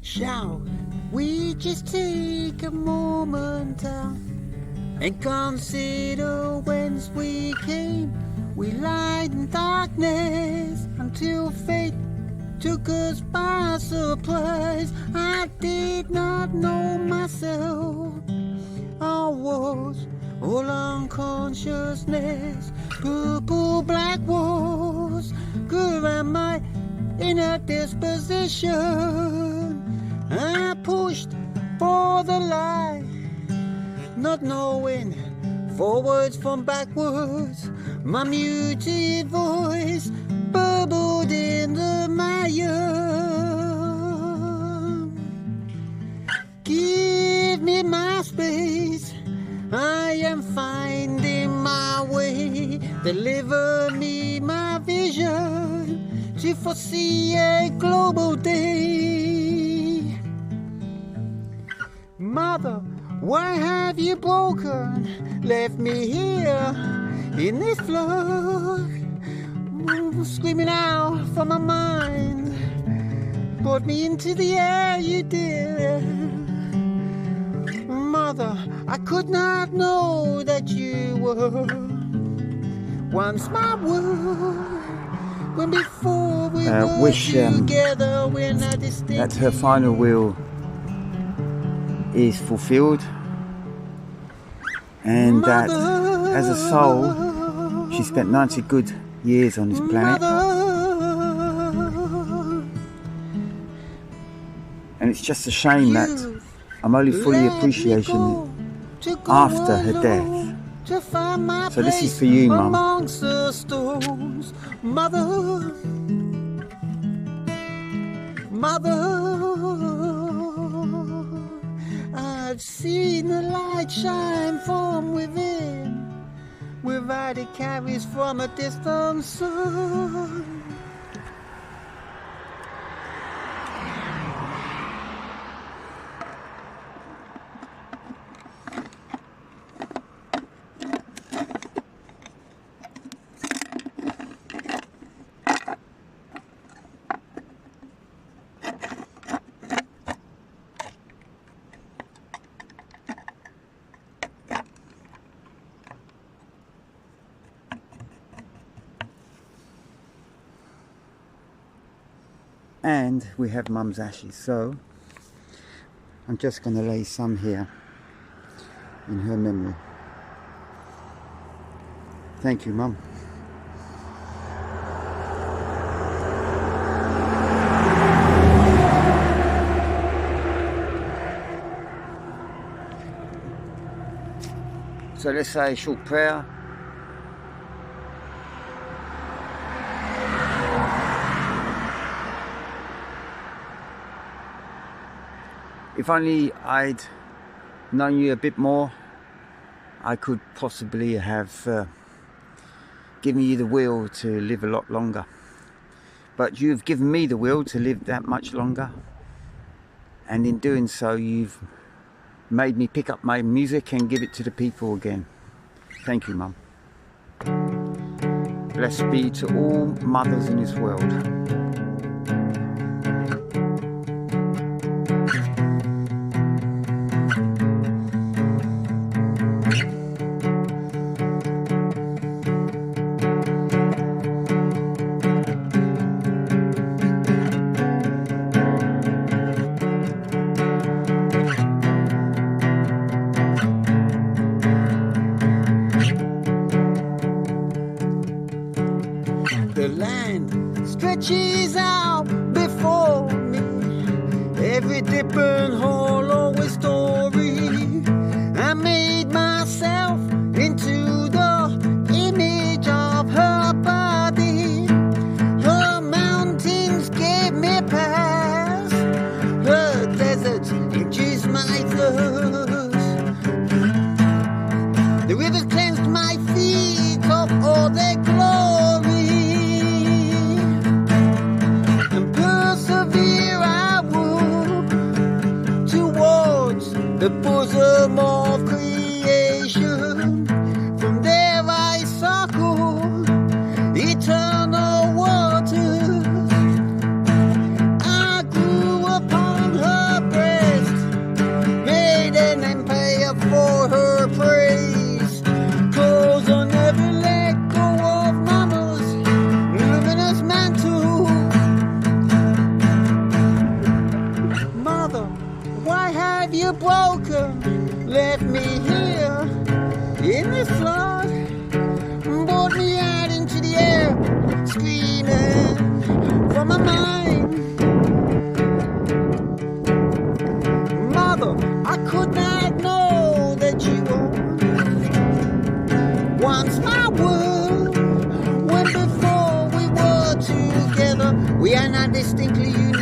Shall we just take a moment out and consider whence we came? We lied in darkness until fate took us by surprise. I did not know myself. I was all unconsciousness. Purple black walls covered my inner disposition. I pushed for the light, not knowing forwards from backwards. My muted voice bubbled in the mire. Give me my space, I am finding my way. Deliver me my vision to foresee a global day. Mother, why have you broken? Left me here in this flood, screaming out from my mind. Brought me into the air you did. Mother, I could not know that you were once my world. When before we were together, we're not distinct. That her final will is fulfilled, and that as a soul she spent 90 good years on this planet, and it's just a shame that I'm only fully appreciating it after her death. So this is for you, Mum. Mother, I've seen the light shine from within, without it carries from a distant sun. And we have Mum's ashes, so I'm just going to lay some here in her memory. Thank you, Mum. So let's say a short prayer. If only I'd known you a bit more, I could possibly have given you the will to live a lot longer. But you've given me the will to live that much longer, and in doing so you've made me pick up my music and give it to the people again. Thank you, Mum. Blessed be to all mothers in this world. The land stretches out before me, every different hollow a story. I made myself into the image of her body. Her mountains gave me past, her deserts increased my thirst. The rivers cleansed my feet of all their flood brought me out into the air, screaming from my mind. Mother, I could not know that you were once my world, when before we were together, we are not distinctly unique.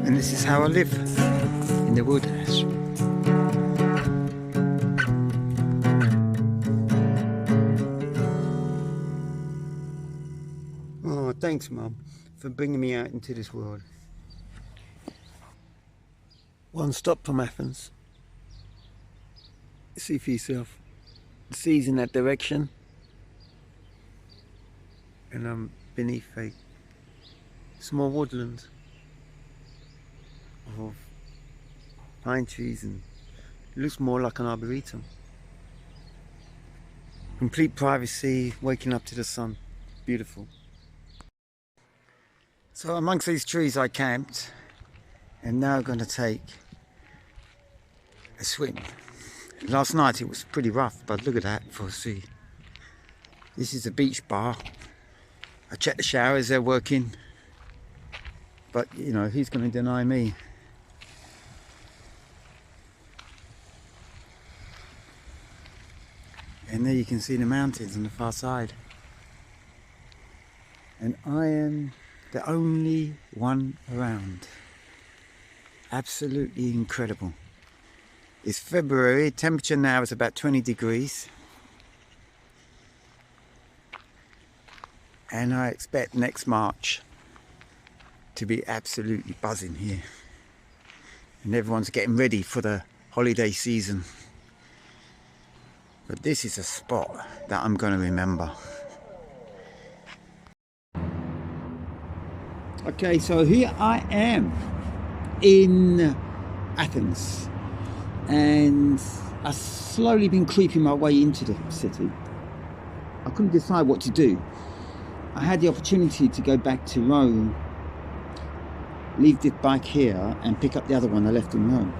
And this is how I live, in the wilderness. Oh, thanks, Mum, for bringing me out into this world. One stop from Athens. See for yourself. The sea's in that direction. And I'm beneath a small woodland of pine trees, and it looks more like an arboretum. Complete privacy, waking up to the sun. Beautiful. So amongst these trees I camped, and now I'm going to take a swim. Last night it was pretty rough, but look at that for a sea. This is a beach bar. I checked the showers, they're working. But, you know, who's going to deny me? And there you can see the mountains on the far side. And I am the only one around. Absolutely incredible. It's February, temperature now is about 20 degrees. And I expect next March to be absolutely buzzing here. And everyone's getting ready for the holiday season. But this is a spot that I'm going to remember. Okay, so here I am in Athens. And I've slowly been creeping my way into the city. I couldn't decide what to do. I had the opportunity to go back to Rome, leave the bike here and pick up the other one I left in Rome.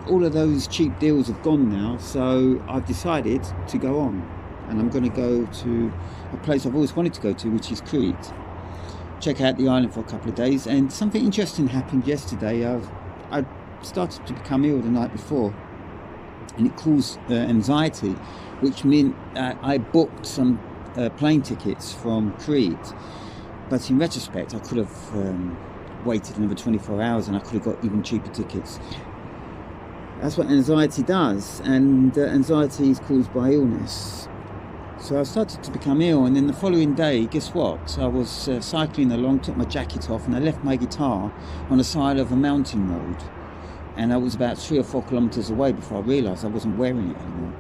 All of those cheap deals have gone now, so I've decided to go on, and I'm going to go to a place I've always wanted to go to, which is Crete. Check out the island for a couple of days, and something interesting happened yesterday. I started to become ill the night before, and it caused anxiety, which meant I booked some plane tickets from Crete, but in retrospect I could have waited another 24 hours and I could have got even cheaper tickets. That's what anxiety does, and anxiety is caused by illness. So I started to become ill, and then the following day, guess what? I was cycling along, took my jacket off, and I left my guitar on the side of a mountain road. And I was about 3 or 4 kilometers away before I realised I wasn't wearing it anymore.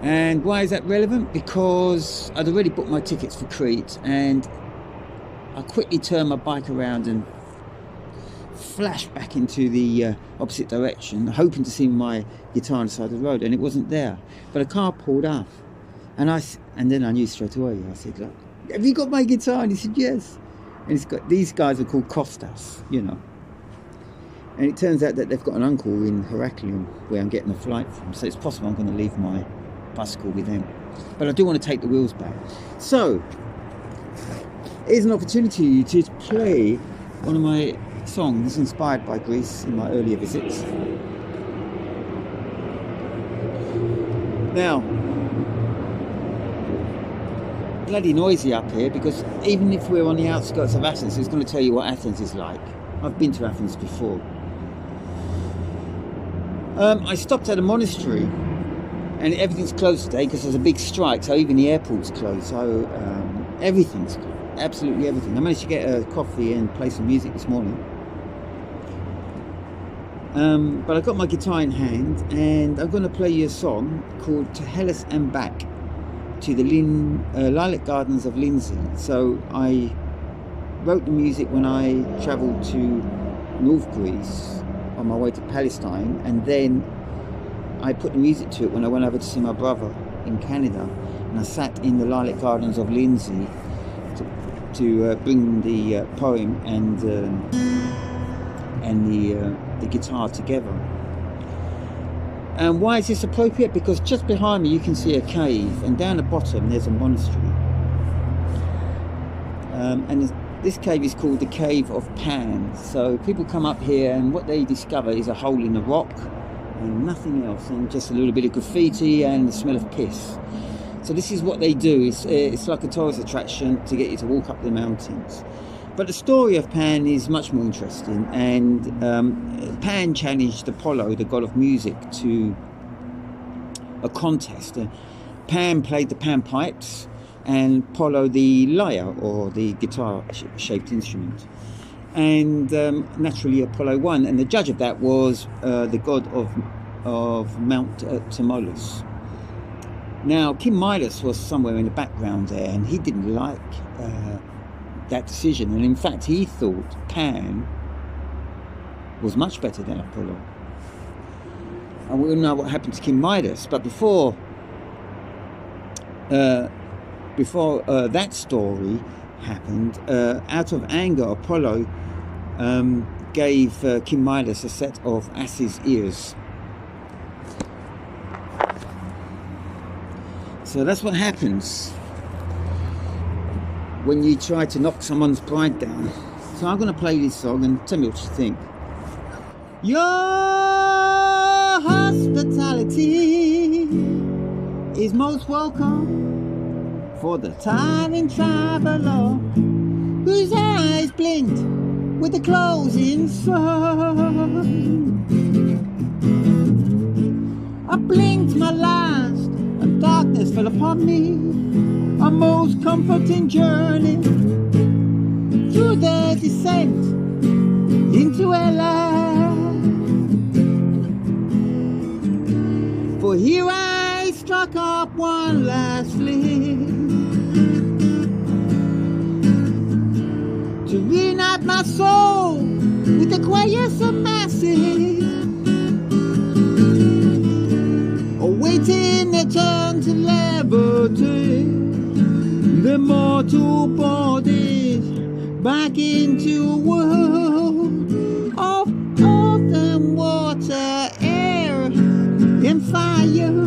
And why is that relevant? Because I'd already booked my tickets for Crete, and I quickly turned my bike around and flashed back into the opposite direction, hoping to see my guitar on the side of the road, and it wasn't there. But a car pulled up, and then I knew straight away. I said, "Look, have you got my guitar?" And he said, "Yes." And these guys are called Knosdos, you know. And it turns out that they've got an uncle in Heraclion where I'm getting a flight from, so it's possible I'm going to leave my bicycle with them. But I do want to take the wheels back. So here's an opportunity to play one of my songs inspired by Greece in my earlier visits. Now, bloody noisy up here, because even if we're on the outskirts of Athens, it's going to tell you what Athens is like. I've been to Athens before. I stopped at a monastery, and everything's closed today because there's a big strike, so even the airport's closed. So everything's closed, absolutely everything. I managed to get a coffee and play some music this morning. But I've got my guitar in hand, and I'm going to play you a song called To Hellas and Back, to the Lilac Gardens of Lindsay. So I wrote the music when I travelled to North Greece on my way to Palestine, and then I put the music to it when I went over to see my brother in Canada, and I sat in the Lilac Gardens of Lindsay to bring the poem and the guitar together. And why is this appropriate? Because just behind me you can see a cave, and down the bottom there's a monastery. And this cave is called the Cave of Pan. So people come up here, and what they discover is a hole in the rock and nothing else, and just a little bit of graffiti and the smell of piss. So this is what they do. It's like a tourist attraction to get you to walk up the mountains. But the story of Pan is much more interesting, and Pan challenged Apollo, the god of music, to a contest. Pan played the panpipes and Apollo the lyre, or the guitar-shaped instrument. And naturally Apollo won, and the judge of that was the god of Mount Tmolus. Now King Midas was somewhere in the background there, and he didn't like that decision, and in fact he thought Pan was much better than Apollo. And we all know what happened to King Midas. But before that story happened, out of anger Apollo gave King Midas a set of ass's ears. So that's what happens when you try to knock someone's pride down. So I'm going to play this song and tell me what you think. Your hospitality is most welcome for the tiring traveler whose eyes blinked with the closing sun. I blinked my last, and darkness fell upon me. A most comforting journey through the descent into Hellas. For here I struck up one last flame to reunite my soul with the quiescent masses, awaiting their turn to liberty. The mortal bodies back into a world of earth and water, air and fire,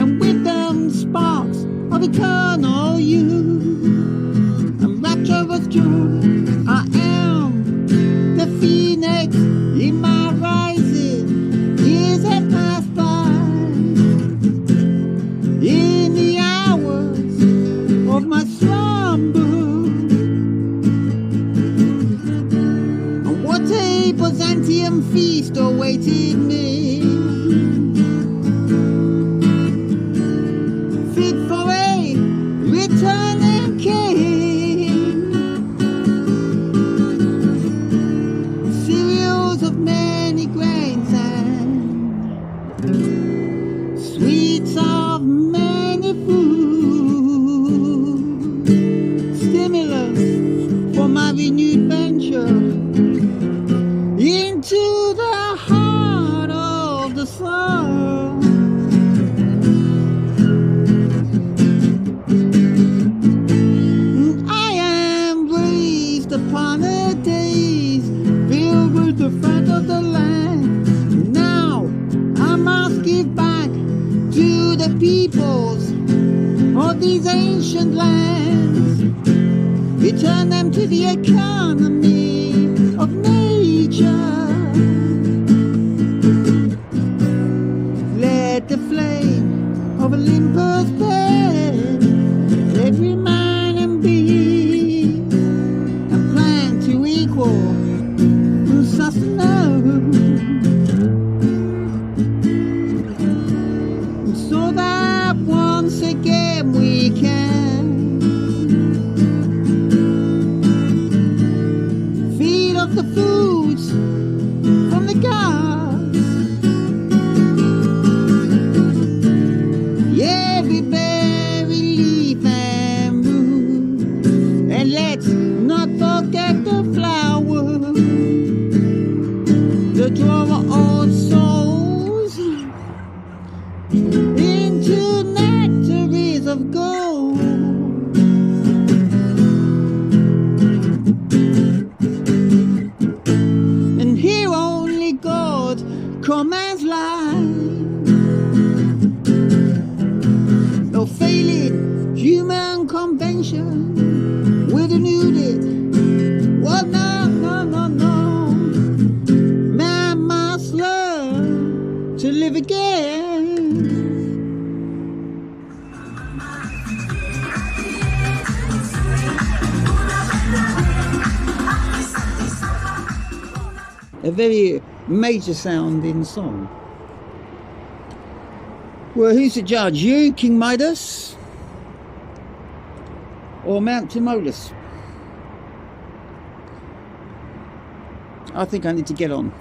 and with them sparks of eternal youth and rapturous joy. I am the phoenix in my rising, years have passed by. In the hours of my slumber, and what a Byzantium feast awaited me, fit for a returning king. Cereals of many grains and sweets of many food, stimulus for my renewed venture into the heart of abandoned lands, return them to the economy of nature. Let the flame of Olympus burn every man and being, and plan to equal sustenance, so that once again we can feed off the foods from the gods. Every berry, leaf and root, and let's not forget the flower, to draw our old souls into nectaries of gold. And here only God commands life, no failing human convention will denude it. Well, no, no, no, no. Man must learn to live again. A very major sounding song. Well, who's the judge? You, King Midas? Or Mount Tmolus? I think I need to get on.